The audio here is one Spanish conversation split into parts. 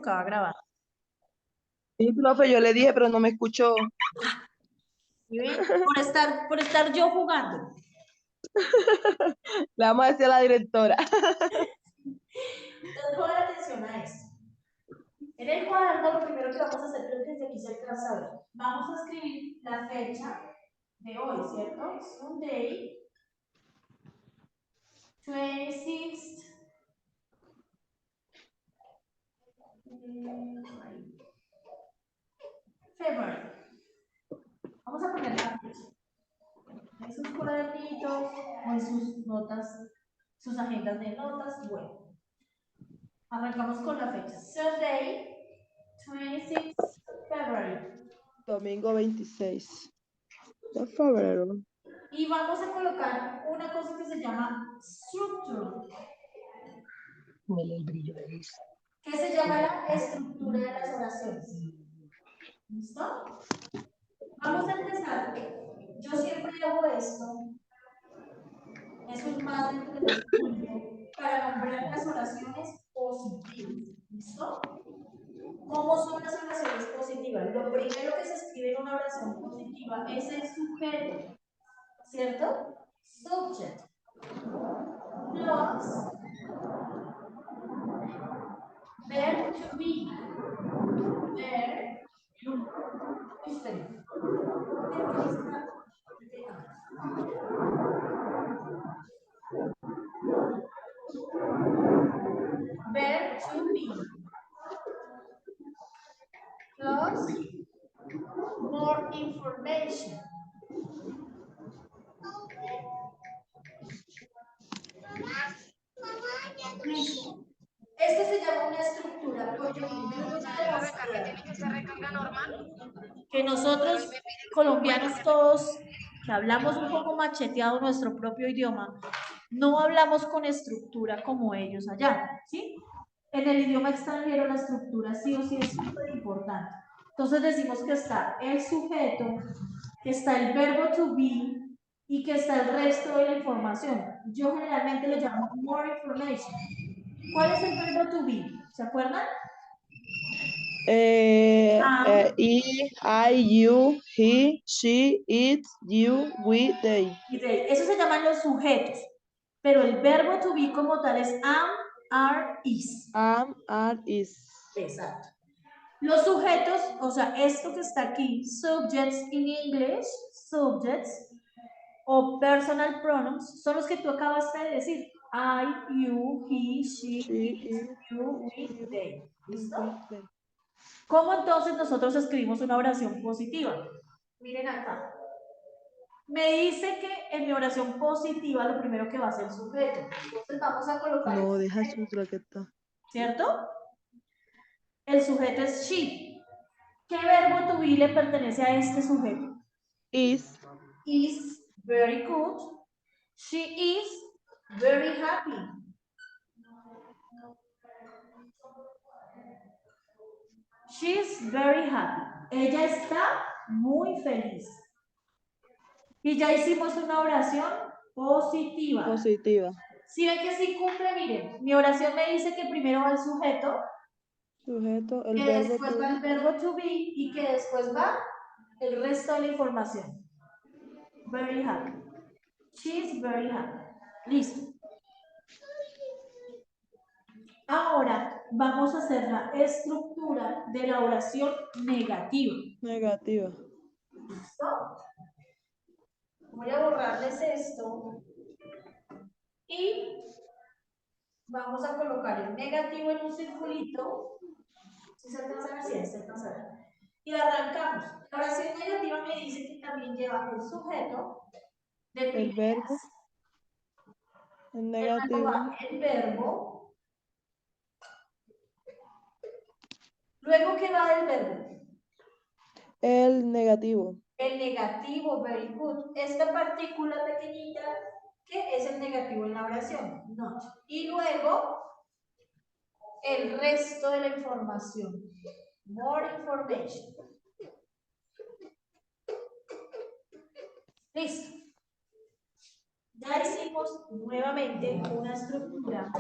tocaba grabar. Sí, profe, yo le dije, pero no me escuchó. ¿Sí ven? Por estar yo jugando. Le vamos a decir a la directora. Entonces pongan atención a esto. En el cuaderno lo primero que vamos a hacer, creo que desde aquí se alcanza a ver. Vamos a escribir la fecha de hoy, ¿cierto? Sunday, 26th February. Vamos a poner la fecha. En sus cuadernitos o en sus notas, sus agendas de notas. Bueno, arrancamos con la fecha. Sunday, 26 February. Domingo 26 de febrero. Y vamos a colocar una cosa que se llama structure. Huele el brillo de eso. Que se llama la estructura de las oraciones. ¿Listo? Vamos a empezar. Yo siempre hago esto. Es un más dentro de este punto para nombrar las oraciones positivas. ¿Listo? ¿Cómo son las oraciones positivas? Lo primero que se escribe en una oración positiva es el sujeto, ¿cierto? Subject. Plus verb to be. Verb. Espera. Verb to be. Plus more information. Listo. Esto se llama una estructura porque yo les voy a demostrar que nosotros, colombianos todos, que hablamos un poco macheteado nuestro propio idioma, no hablamos con estructura como ellos allá, ¿sí? En el idioma extranjero la estructura sí o sí es súper importante. Entonces decimos que está el sujeto, que está el verbo to be y que está el resto de la información. Yo generalmente lo llamo more information. ¿Cuál es el verbo to be? ¿Se acuerdan? I, you, he, she, it, you, we, they. Esos se llaman los sujetos. Pero el verbo to be como tal es am, are, is. Am, are, is. Exacto. Los sujetos, o sea, esto que está aquí, subjects in English, subjects, o personal pronouns, son los que tú acabaste de decir. I, you, he, she, it, you, we, they. ¿Listo? ¿Cómo entonces nosotros escribimos una oración positiva? Miren acá. Me dice que en mi oración positiva lo primero que va a ser el sujeto. Entonces vamos a colocar. No, deja su traqueta. ¿Cierto? El sujeto es she. ¿Qué verbo to be le pertenece a este sujeto? Is. Is very good. She is very happy. She is very happy. Ella está muy feliz. Y ya hicimos una oración positiva. Positiva. Si ven que sí cumple, miren, mi oración me dice que primero va el sujeto, Sujeto, el que verbo después va el verbo to be y que después va el resto de la información. Very happy. She's very happy. Listo. Ahora vamos a hacer la estructura de la oración negativa. Negativa. ¿Listo? Voy a borrarles esto y vamos a colocar el negativo en un circulito. Si se alcanza a ver, si se alcanza a ver. Y arrancamos. La oración negativa me dice que también lleva el sujeto de primeras. El verbo. El negativo. El verbo. Luego, ¿qué va del verbo? El negativo. El negativo, very good. Esta partícula pequeñita, que es el negativo en la oración, not. Y luego, el resto de la información. More information. Listo. Ya hicimos nuevamente una estructura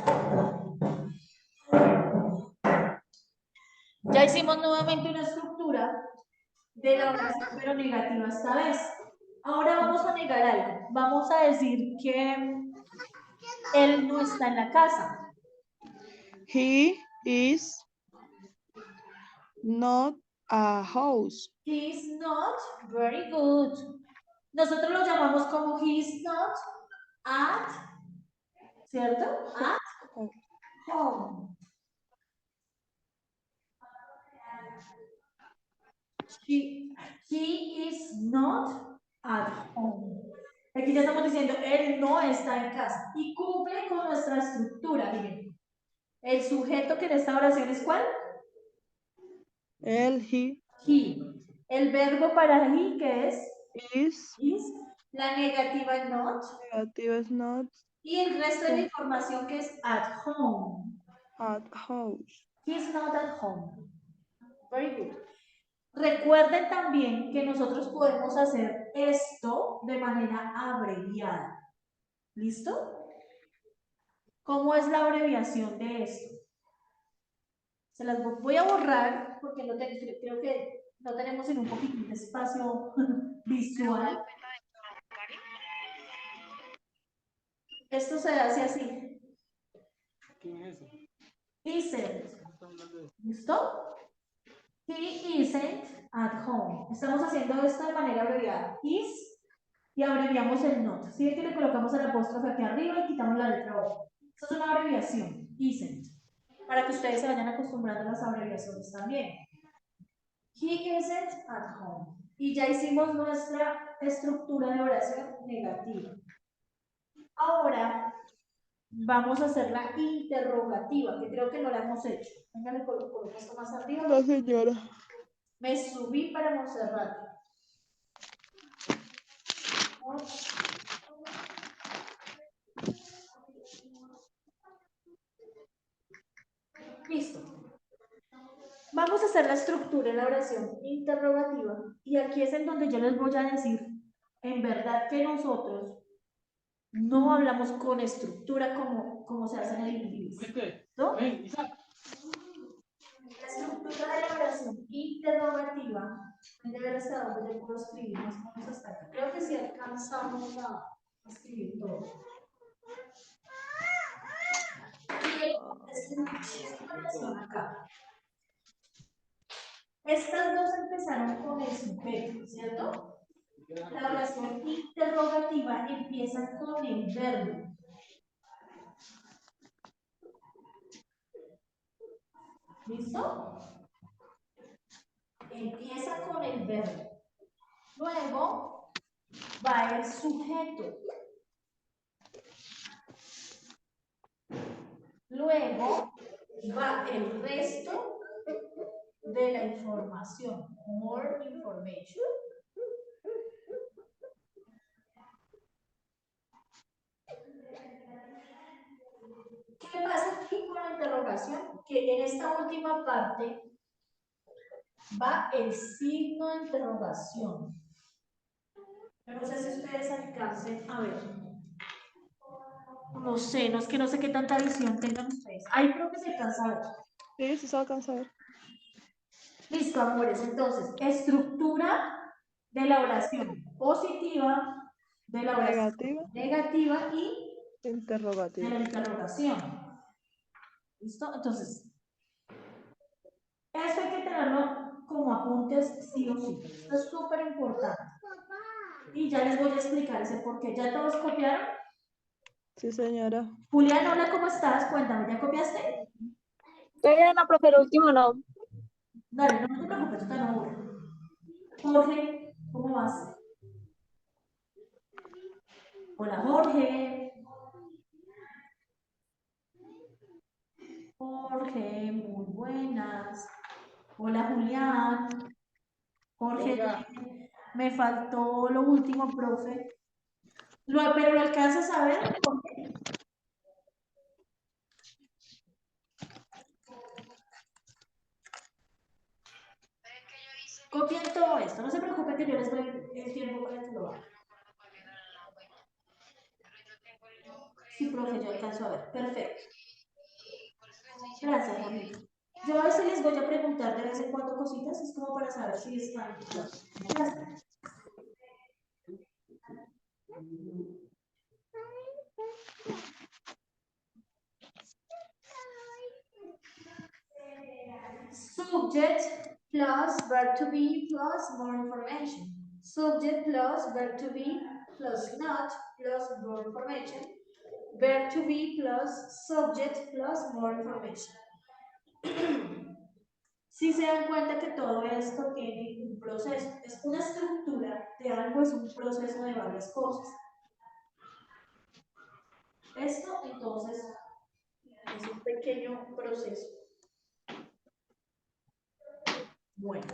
Ya hicimos nuevamente una estructura de la oración, pero negativa esta vez. Ahora vamos a negar algo. Vamos a decir que él no está en la casa. He is not a house. He is not very good. Nosotros lo llamamos como he is not at, ¿cierto? At home. He is not at home. Aquí ya estamos diciendo, él no está en casa. Y cumple con nuestra estructura. Miren. El sujeto que en esta oración es ¿cuál? El, he. He. El verbo para he, que es Is. La negativa not. Negativa es not. Y el resto de la información que es at home. At house. He's not at home. Very good. Recuerden también que nosotros podemos hacer esto de manera abreviada. ¿Listo? ¿Cómo es la abreviación de esto? Se las voy a borrar porque no creo que no tenemos en un poquito de espacio visual. Esto se hace así. ¿Quién es eso? Isn't. ¿Listo? He isn't at home. Estamos haciendo esto de manera abreviada. Is y abreviamos el not. ¿Sí ven que le colocamos el apóstrofe aquí arriba y quitamos la letra O? Esto es una abreviación. Isn't. Para que ustedes se vayan acostumbrando a las abreviaciones también. He isn't at home. Y ya hicimos nuestra estructura de oración negativa. Ahora vamos a hacer la interrogativa, que creo que no la hemos hecho. Venga, le coloco esto más arriba. La señora. Me subí para Montserrat. Listo. Vamos a hacer la estructura en la oración interrogativa y aquí es en donde yo les voy a decir, en verdad que nosotros no hablamos con estructura como se hace en el inglés. ¿No? La estructura de la oración interrogativa, de ver hasta dónde yo puedo escribir más o menos hasta acá. Creo que si alcanzamos a escribir todo. Acá. Estas dos empezaron con el sujeto, ¿cierto? La oración interrogativa empieza con el verbo. ¿Listo? Empieza con el verbo. Luego va el sujeto. Luego va el resto de la información. More information. ¿Qué pasa aquí con la interrogación? Que en esta última parte va el signo de interrogación. No sé si ustedes alcancen a ver. No sé, no es que no sé qué tanta visión tengan ustedes. Ahí creo que se alcanza a ver. Sí, sí se alcanza a ver. Listo, amores. Entonces, estructura de la oración positiva, de la oración negativa y interrogativa. de la interrogación. ¿Listo? Entonces, eso hay que tenerlo como apuntes sí o sí. Esto es súper importante. Y ya les voy a explicar ese por qué. ¿Ya todos copiaron? Sí, señora. Julián, hola, ¿cómo estás? Cuéntame, ¿ya copiaste? Todavía no, profe, el último no. Dale, no te preocupes, tú te no. Jorge, ¿cómo vas? Hola, Jorge. Jorge, muy buenas. Hola, Julián. Jorge, me faltó lo último, profe. ¿Pero lo alcanzas a ver, Jorge? Copien todo esto. No se preocupen que yo les doy el tiempo para que lo hagan. Sí, profe, yo alcanzo a ver. Perfecto. Gracias, Jorge. Yo a veces les voy a preguntar de vez en cuando cositas, es como para saber si están. Subject plus verb to be plus more information. Subject plus verb to be plus not plus more information. Verb to be plus subject plus more information. Si se dan cuenta que todo esto tiene un proceso, es una estructura de algo, es un proceso de varias cosas. Esto entonces es un pequeño proceso. Bueno,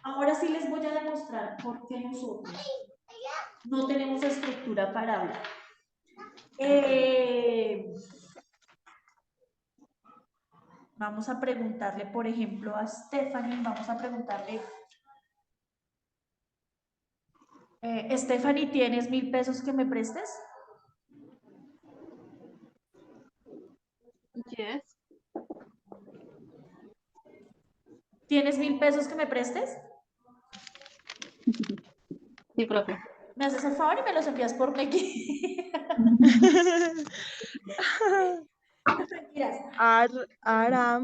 ahora sí les voy a demostrar por qué nosotros no tenemos estructura para hablar. Vamos a preguntarle, por ejemplo, a Stephanie, vamos a preguntarle, Stephanie, ¿tienes 1.000 pesos que me prestes? Yes. ¿Tienes 1.000 pesos que me prestes? Sí, profe. ¿Me haces el favor y me los envías por Neki? Mentiras. Aram.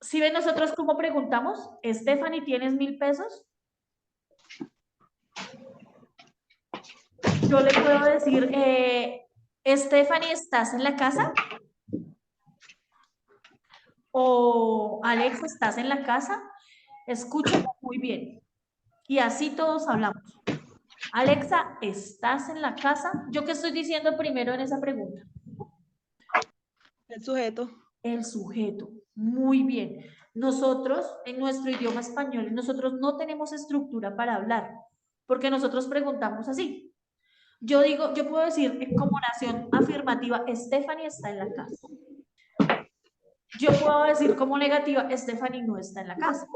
¿Sí ven nosotros cómo preguntamos? Stephanie, ¿tienes 1.000 pesos? Yo le puedo decir, Stephanie, ¿estás en la casa? O Alex, ¿estás en la casa? Escúchame muy bien. Y así todos hablamos. Alexa, ¿estás en la casa? ¿Yo qué estoy diciendo primero en esa pregunta? El sujeto. El sujeto. Muy bien. Nosotros, en nuestro idioma español, nosotros no tenemos estructura para hablar, porque nosotros preguntamos así. Yo digo, yo puedo decir como oración afirmativa, Stephanie está en la casa. Yo puedo decir como negativa, Stephanie no está en la casa.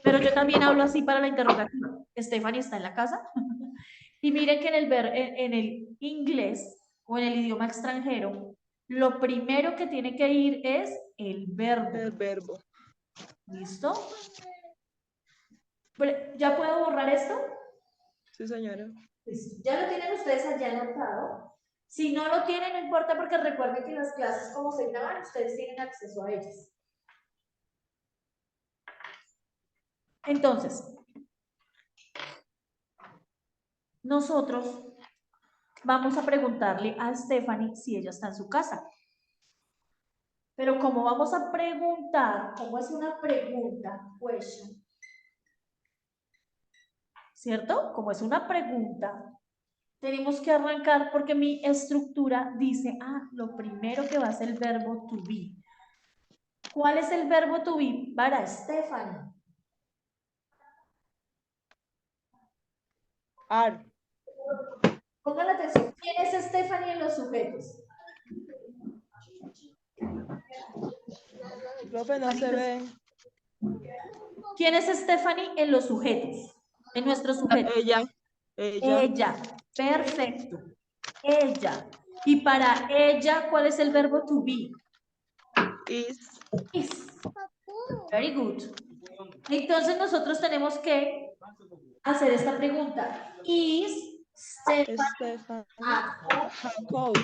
Pero yo también hablo así para la interrogativa. Stephanie está en la casa. Y miren que en el inglés o en el idioma extranjero, lo primero que tiene que ir es el verbo. El verbo. ¿Listo? ¿Ya puedo borrar esto? Sí, señora. Listo. Ya lo tienen ustedes allá anotado. Si no lo tienen, no importa, porque recuerden que las clases, como se graban, ustedes tienen acceso a ellas. Entonces, nosotros vamos a preguntarle a Stephanie si ella está en su casa. Pero como vamos a preguntar, como es una pregunta, question, ¿cierto? Como es una pregunta, tenemos que arrancar porque mi estructura dice, lo primero que va a ser el verbo to be. ¿Cuál es el verbo to be para Stephanie? Are. Pongan atención, ¿quién es Stephanie en los sujetos? Profe, no se ven. ¿Quién es Stephanie en los sujetos? En nuestros sujetos. Ella. Ella. Perfecto. Ella. Y para ella, ¿cuál es el verbo to be? Is. Is. Very good. Entonces nosotros tenemos que hacer esta pregunta. Is Stephanie at home?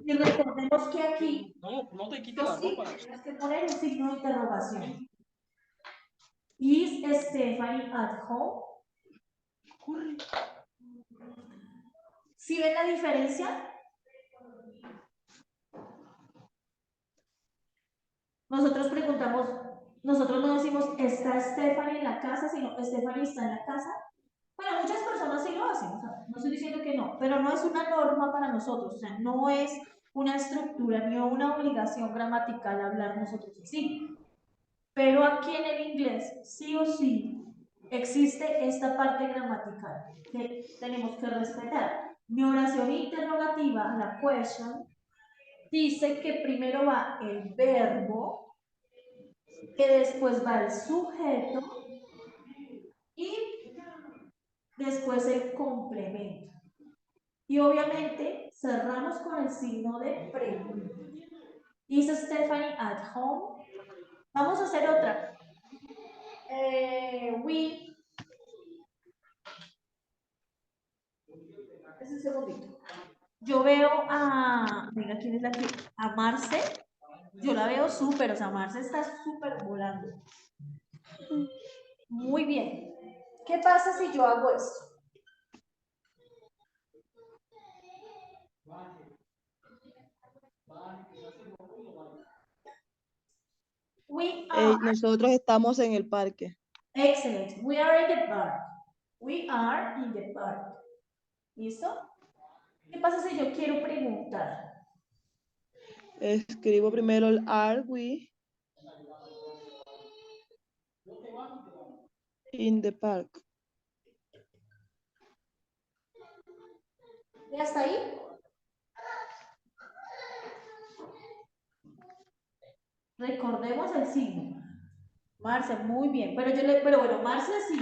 Y recordemos que aquí No te quites la sí, ropa. tienes que poner un signo de interrogación. Is Stephanie at home? ¿Sí ven la diferencia? Nosotros preguntamos, nosotros no decimos, ¿está Stephanie en la casa? Sino, ¿Stephanie está en la casa? Bueno, muchas personas sí lo hacen, o sea, no estoy diciendo que no, pero no es una norma para nosotros, o sea, no es una estructura ni una obligación gramatical hablar nosotros así. Pero aquí en el inglés, sí o sí, existe esta parte gramatical que tenemos que respetar. Mi oración interrogativa, la question, dice que primero va el verbo, que después va el sujeto y después el complemento. Y obviamente cerramos con el signo de pregunta. Is Stephanie at home? Vamos a hacer otra. Es un segundito. Yo veo a, venga, ¿quién es la que? A Marce. Yo la veo súper, o sea, Marce está súper volando. Muy bien. ¿Qué pasa si yo hago esto? We are. Nosotros estamos en el parque. Excellent. We are in the park. We are in the park. ¿Listo? ¿Qué pasa si yo quiero preguntar? Escribo primero el are we in the park. ¿Ya está ahí? Recordemos el signo. Marce, muy bien. Pero bueno, Marce sí.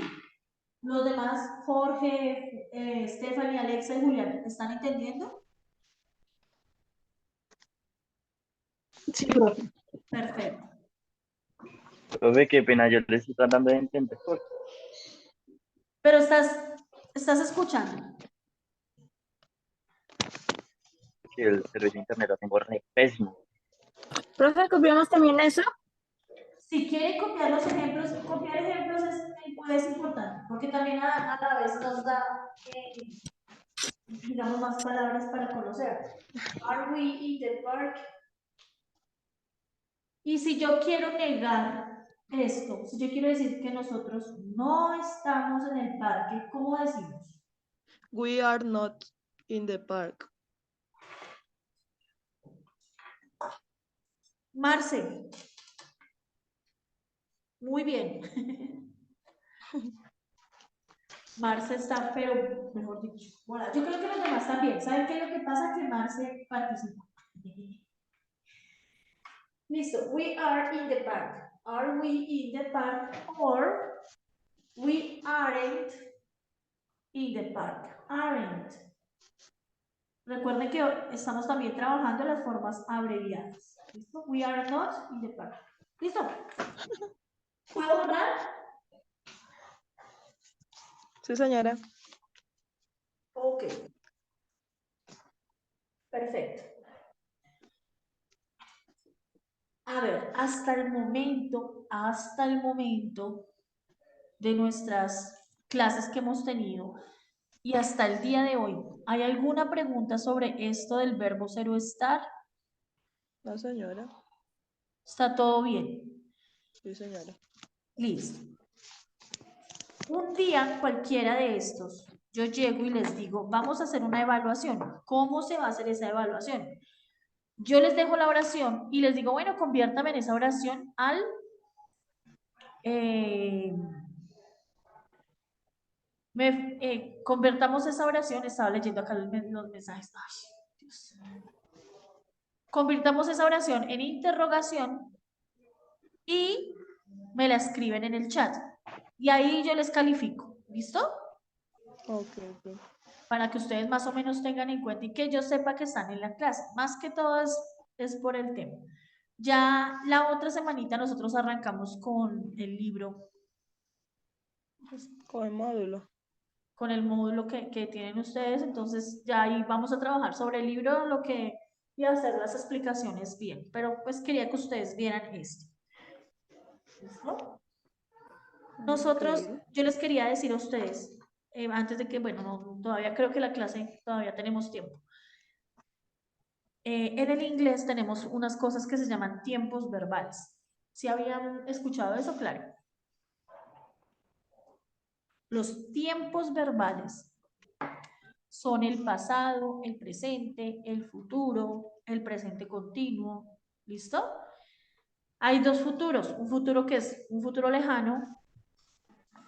Los demás, Jorge, Stephanie, Alexa y Julián, ¿están entendiendo? Sí, profe. Perfecto. Profe, qué pena, yo les estoy tratando de entender. Pero estás escuchando. Que el servicio de internet lo tengo re pésimo. Profe, ¿copiamos también eso? Si quieren copiar los ejemplos, copiar ejemplos es importante, porque también a la vez nos da, digamos, más palabras para conocer. Are we in the park? Y si yo quiero negar esto, si yo quiero decir que nosotros no estamos en el parque, ¿cómo decimos? We are not in the park. Marce. Muy bien. Marce está, pero mejor dicho. Bueno, yo creo que los demás también. ¿Saben qué es lo que pasa? Que Marce participa. Listo. We are in the park. Are we in the park or we aren't in the park? Aren't. Recuerden que estamos también trabajando las formas abreviadas. ¿Listo? We are not in the park. ¿Listo? ¿Puedo mandar? Sí, señora. Ok. Perfecto. A ver, hasta el momento de nuestras clases que hemos tenido y hasta el día de hoy, ¿hay alguna pregunta sobre esto del verbo ser o estar? No, señora. ¿Está todo bien? Sí, señora. Listo. Un día cualquiera de estos, yo llego y les digo, vamos a hacer una evaluación. ¿Cómo se va a hacer esa evaluación? Yo les dejo la oración y les digo, bueno, conviértame en esa oración al... convertamos esa oración, estaba leyendo acá los mensajes. Ay, Dios. Convirtamos esa oración en interrogación y me la escriben en el chat. Y ahí yo les califico. ¿Listo? Ok. Para que ustedes más o menos tengan en cuenta y que yo sepa que están en la clase. Más que todo es por el tema. Ya la otra semanita nosotros arrancamos con el libro. Con el módulo. Con el módulo que tienen ustedes, entonces ya ahí vamos a trabajar sobre el libro, lo que y hacer las explicaciones bien, pero pues quería que ustedes vieran esto. ¿Listo? Nosotros, yo les quería decir a ustedes, antes de que, bueno, no, todavía creo que la clase, todavía tenemos tiempo. En el inglés tenemos unas cosas que se llaman tiempos verbales. ¿Sí habían escuchado eso? Claro. Los tiempos verbales son el pasado, el presente, el futuro, el presente continuo. ¿Listo? Hay dos futuros. Un futuro que es un futuro lejano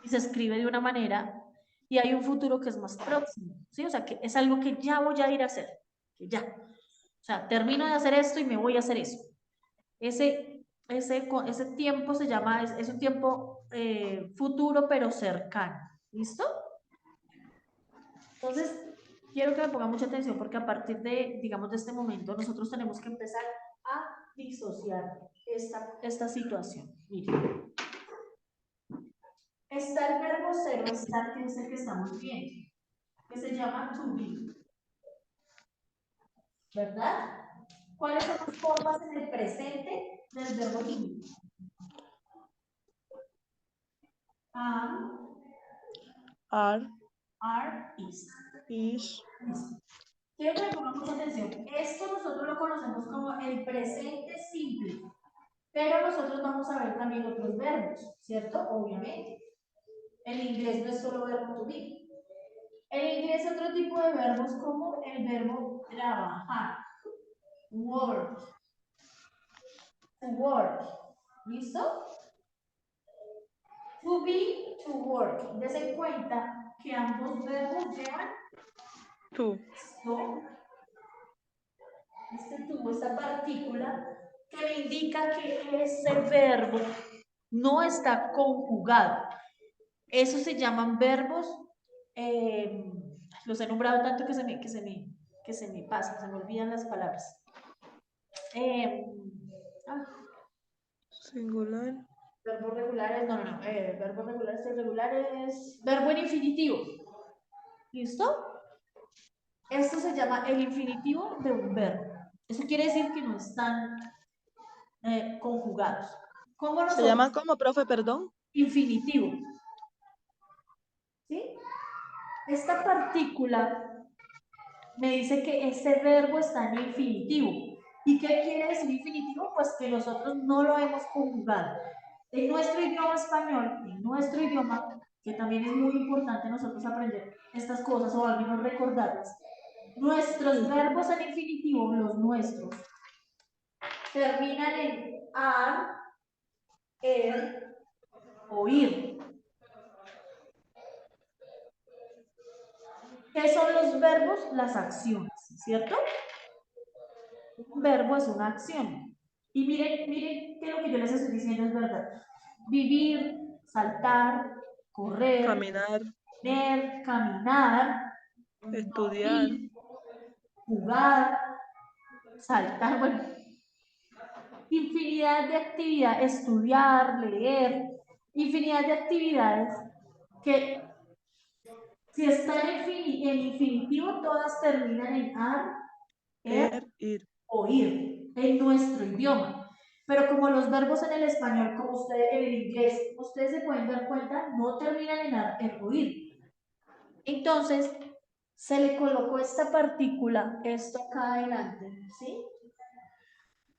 y se escribe de una manera, y hay un futuro que es más próximo. ¿Sí? O sea, que es algo que ya voy a ir a hacer. Que ya. O sea, termino de hacer esto y me voy a hacer eso. Ese tiempo se llama, es un tiempo futuro pero cercano. ¿Listo? Entonces, quiero que me pongan mucha atención porque a partir de, digamos, de este momento, nosotros tenemos que empezar a disociar esta situación. Miren. Está el verbo ser o estar, que es el que estamos viendo, que se llama to be. ¿Verdad? ¿Cuáles son las formas en el presente del verbo to be? Am, Are, are, is. Quiero que pongamos atención. Esto nosotros lo conocemos como el presente simple, pero nosotros vamos a ver también otros verbos, ¿cierto? Obviamente. El inglés no es solo verbo to be. En inglés otro tipo de verbos como el verbo trabajar, work, to work. ¿Listo? To be, to work. Dense cuenta que ambos verbos llevan to. Esta partícula que me indica que ese verbo no está conjugado. Eso se llaman verbos, los he nombrado tanto que se me pasan, se me olvidan las palabras. Singular. Verbos regulares, verbos regulares irregulares, verbo en infinitivo. ¿Listo? Esto se llama el infinitivo de un verbo. Eso quiere decir que no están conjugados. ¿Cómo nosotros? ¿Se llaman como, profe, perdón? Infinitivo. ¿Sí? Esta partícula me dice que este verbo está en infinitivo. ¿Y qué quiere decir infinitivo? Pues que nosotros no lo hemos conjugado. En nuestro idioma español, en nuestro idioma, que también es muy importante nosotros aprender estas cosas o al menos recordarlas, nuestros verbos en infinitivo, los nuestros, terminan en ar, o ir. ¿Qué son los verbos? Las acciones, ¿cierto? Un verbo es una acción. Y miren que lo que yo les estoy diciendo es verdad. Vivir, saltar, correr, Caminar, comer, caminar, estudiar, dormir, jugar, saltar, bueno, infinidad de actividades, estudiar, leer, infinidad de actividades que si están en infinitivo, todas terminan en ar, ir. o ir, en nuestro idioma. Pero como los verbos en el español, como ustedes en el inglés, ustedes se pueden dar cuenta, no terminan en ar, o ir. Entonces, se le colocó esta partícula, esto acá adelante, ¿sí?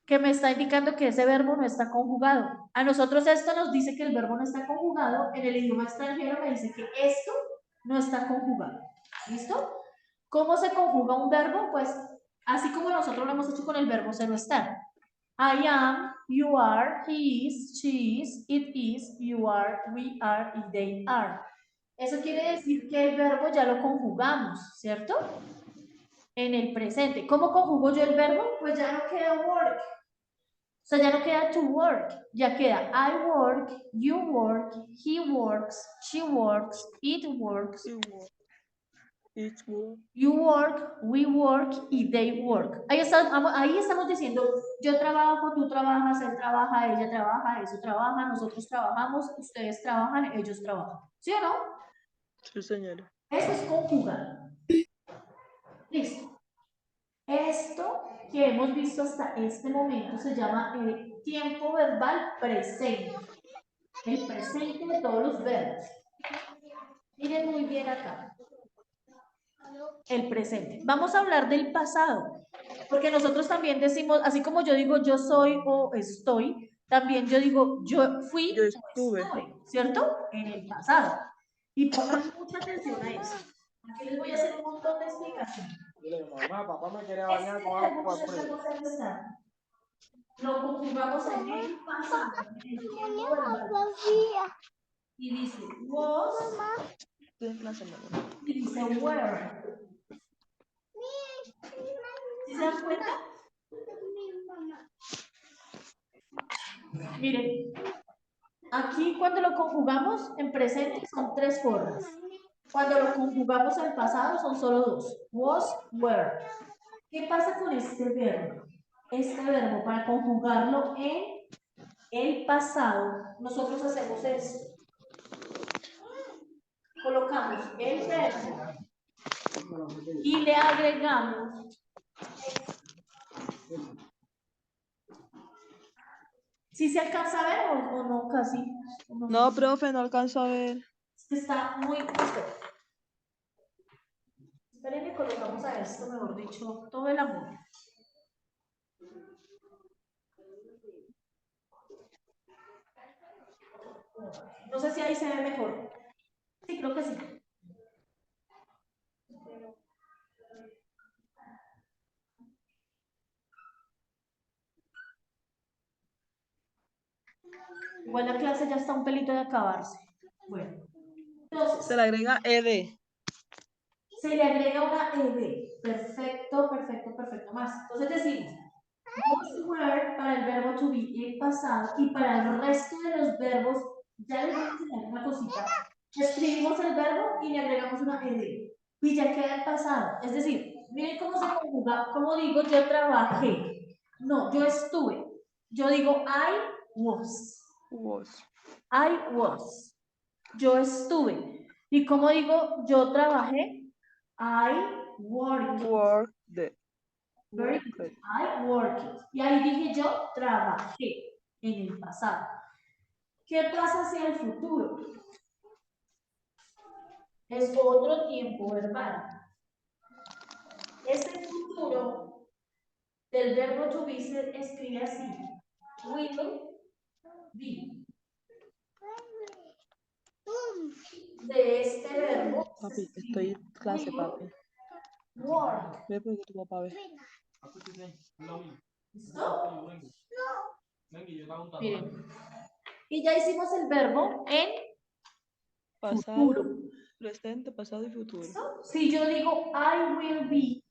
Que me está indicando que ese verbo no está conjugado. A nosotros esto nos dice que el verbo no está conjugado, en el idioma extranjero me dice que esto no está conjugado. ¿Listo? ¿Cómo se conjuga un verbo? Pues así como nosotros lo hemos hecho con el verbo ser o estar. I am, you are, he is, she is, it is, you are, we are y they are. Eso quiere decir que el verbo ya lo conjugamos, ¿cierto? En el presente. ¿Cómo conjugo yo el verbo? Pues ya no queda work. O sea, ya no queda to work, ya queda I work, you work, he works, she works, it works, you work, we work y they work. Ahí estamos diciendo, yo trabajo, tú trabajas, él trabaja, ella trabaja, eso trabaja, nosotros trabajamos, ustedes trabajan, ellos trabajan. ¿Sí o no? Sí, señora. Eso es conjugar. Listo. Esto que hemos visto hasta este momento se llama el tiempo verbal presente. El presente de todos los verbos. Miren muy bien acá. El presente. Vamos a hablar del pasado, porque nosotros también decimos, así como yo digo yo soy o estoy, también yo digo yo fui Yo o estuve. estuve, ¿cierto? En el pasado. Y pongan mucha atención a eso. Aquí les voy a hacer un montón de explicaciones. Mamá, papá me quiere bañar con agua fría. Lo conjugamos en el pasado, en el tiempo verbal. Y dice was, y dice were. ¿Sí se dan cuenta? Miren, aquí cuando lo conjugamos en presente son tres formas. Cuando lo conjugamos en pasado son solo dos. Was, were. ¿Qué pasa con este verbo? este verbo para conjugarlo en el pasado, nosotros hacemos esto. Colocamos el verbo y le agregamos. ¿Sí se alcanza a ver o no casi? No, profe, no alcanzo a ver. Es que está muy justo. Esperen, le colocamos a esto, mejor dicho, todo el amor. No sé si ahí se ve mejor. Sí, creo que sí. Igual la clase ya está un pelito de acabarse. Bueno, entonces, Se le agrega ed. se le agrega una ed. Perfecto, perfecto, perfecto. Más. Entonces decimos, was were para el verbo to be en pasado y para el resto de los verbos, ya les voy a enseñar una cosita. Escribimos el verbo y le agregamos una ed. Y ya queda el pasado. Es decir, miren cómo se conjuga, como digo, yo trabajé. No, yo estuve. Yo digo I was. I was. Yo estuve. ¿Y cómo digo yo trabajé? I worked. Worked. Very good. I worked. Y ahí dije yo trabajé en el pasado. ¿Qué pasa hacia el futuro? Es otro tiempo verbal. Este futuro del verbo to be se escribe así. Will be. De este verbo. Papi, estoy en clase, papi. Work. Ve porque tu papá ve. ¿Listo? Miren. Y ya hicimos el verbo en Pasado, futuro. presente, pasado y futuro. ¿Listo? Si yo digo I will be,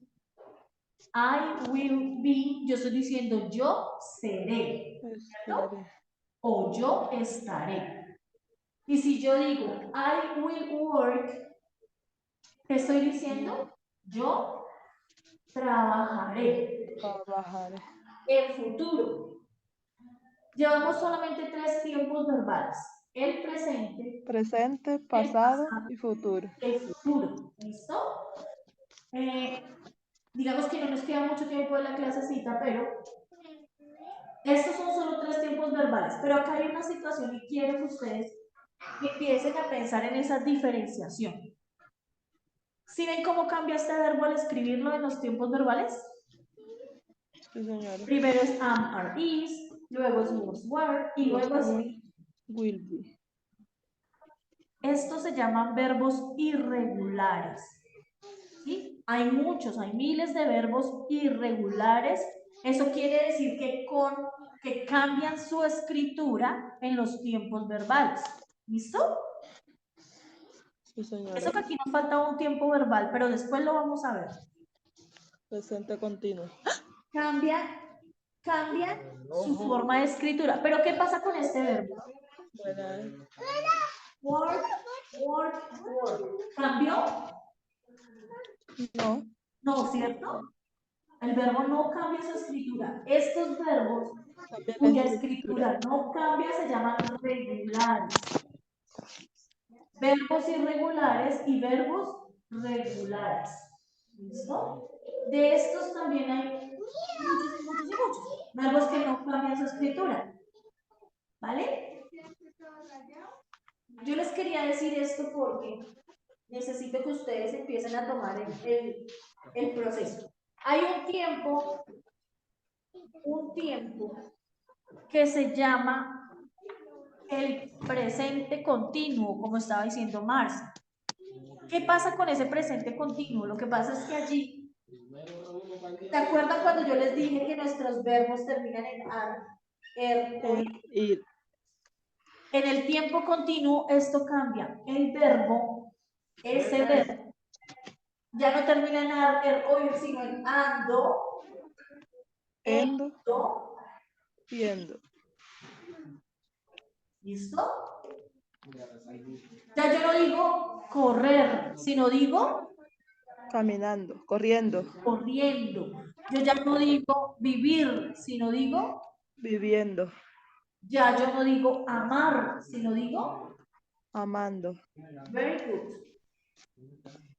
yo estoy diciendo yo seré, ¿cierto? O yo estaré. Y si yo digo I will work, ¿qué estoy diciendo? Yo trabajaré. Trabajaré. En futuro. Llevamos solamente 3 tiempos verbales. El presente, Presente, pasado y futuro. el futuro. ¿Listo? Digamos que no nos queda mucho tiempo de la clasecita, pero estos son solo 3 tiempos verbales. Pero acá hay una situación y quiero que ustedes empiecen a pensar en esa diferenciación. ¿Sí ven cómo cambia este verbo al escribirlo en los tiempos verbales? Sí, señora. Primero es am, are, is, luego es was, were y luego es will be. Estos se llaman verbos irregulares. ¿Sí? Hay muchos, hay miles de verbos irregulares. Eso quiere decir que cambian su escritura en los tiempos verbales. ¿Listo? Sí, señora. Eso que aquí nos falta un tiempo verbal, pero después lo vamos a ver. Presente continuo. Cambian su forma de escritura. Pero ¿qué pasa con este verbo? Work, work, work. ¿Cambió? No. No, ¿cierto? El verbo no cambia su escritura. Estos verbos cuya escritura no cambia se llaman regulares. Verbos irregulares y verbos regulares. ¿Listo? De estos también hay muchos verbos que no cambian su escritura. ¿Vale? Yo les quería decir esto porque necesito que ustedes empiecen a tomar el proceso. Hay un tiempo que se llama el presente continuo, como estaba diciendo Marcia. ¿Qué pasa con ese presente continuo? Lo que pasa es que allí, ¿te acuerdan cuando yo les dije que nuestros verbos terminan en ar, o ir? En el tiempo continuo esto cambia. El verbo, ese verbo, ya no termina en ar, o ir, sino en ando, endo, yendo. ¿Listo? Ya yo no digo correr, sino digo caminando, corriendo. corriendo. Yo ya no digo vivir, sino digo, Viviendo. ya yo no digo amar, sino digo, Amando. very good.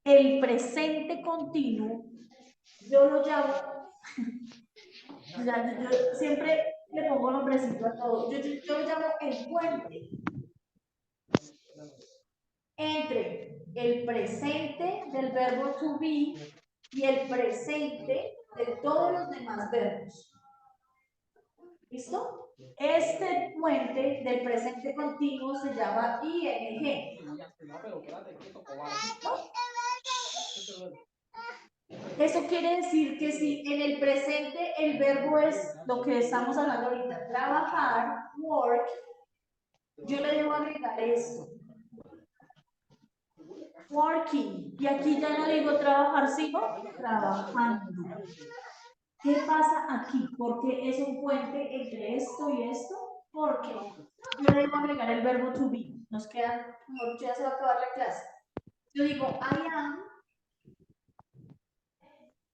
El presente continuo, yo lo llamo, yo siempre le pongo nombrecito a todo, yo lo llamo el puente entre el presente del verbo to be y el presente de todos los demás verbos. ¿Listo? Este puente del presente continuo se llama ING. ¿Listo? Eso quiere decir que si en el presente el verbo es lo que estamos hablando ahorita, trabajar, work, yo le debo agregar esto. Working. Y aquí ya no digo trabajar, sino trabajando. ¿Qué pasa aquí? Porque es un puente entre esto y esto. Porque yo le debo agregar el verbo to be. Nos queda, mejor ya se va a acabar la clase. Yo digo,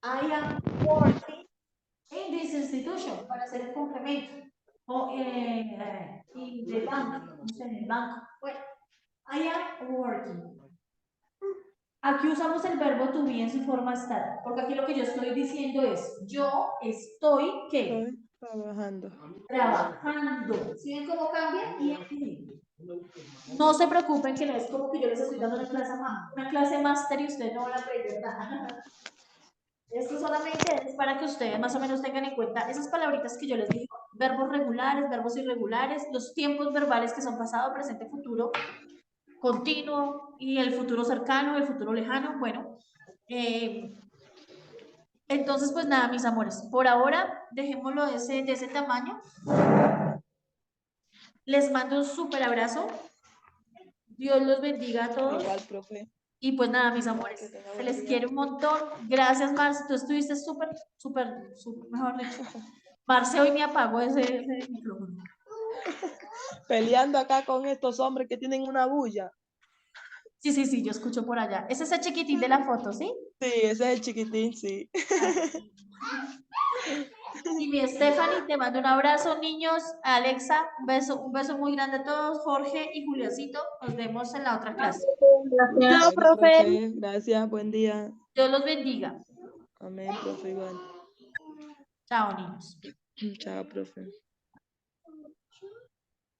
I am working in this institution, para hacer el complemento. O in the bank, no sé, en el banco. Bueno, I am working. Aquí usamos el verbo to be en su forma estática, porque aquí lo que yo estoy diciendo es, yo estoy, ¿qué? Estoy trabajando. Trabajando. ¿Sí ven cómo cambia? No se preocupen que no es como que yo les estoy dando una clase máster y ustedes no van a aprender nada. Esto solamente es para que ustedes más o menos tengan en cuenta esas palabritas que yo les digo, verbos regulares, verbos irregulares, los tiempos verbales que son pasado, presente, futuro, continuo y el futuro cercano, el futuro lejano. Bueno, entonces pues nada, mis amores, por ahora dejémoslo de ese tamaño. Les mando un súper abrazo. Dios los bendiga a todos. Igual, profe. Y pues nada, mis amores, se les quiere un montón. Gracias, Marce, tú estuviste súper, mejor dicho. Marce hoy me apagó ese micrófono. Peleando acá con estos hombres que tienen una bulla. Sí, yo escucho por allá. Ese es el chiquitín de la foto, ¿sí? Sí, ese es el chiquitín, sí. Y mi Stephanie, te mando un abrazo, niños. Alexa, un beso muy grande a todos. Jorge y Juliancito, nos vemos en la otra clase. Gracias. Chao, Bueno, profe. gracias, buen día. Dios los bendiga. Amén, profe, igual. Chao, niños. Chao, profe.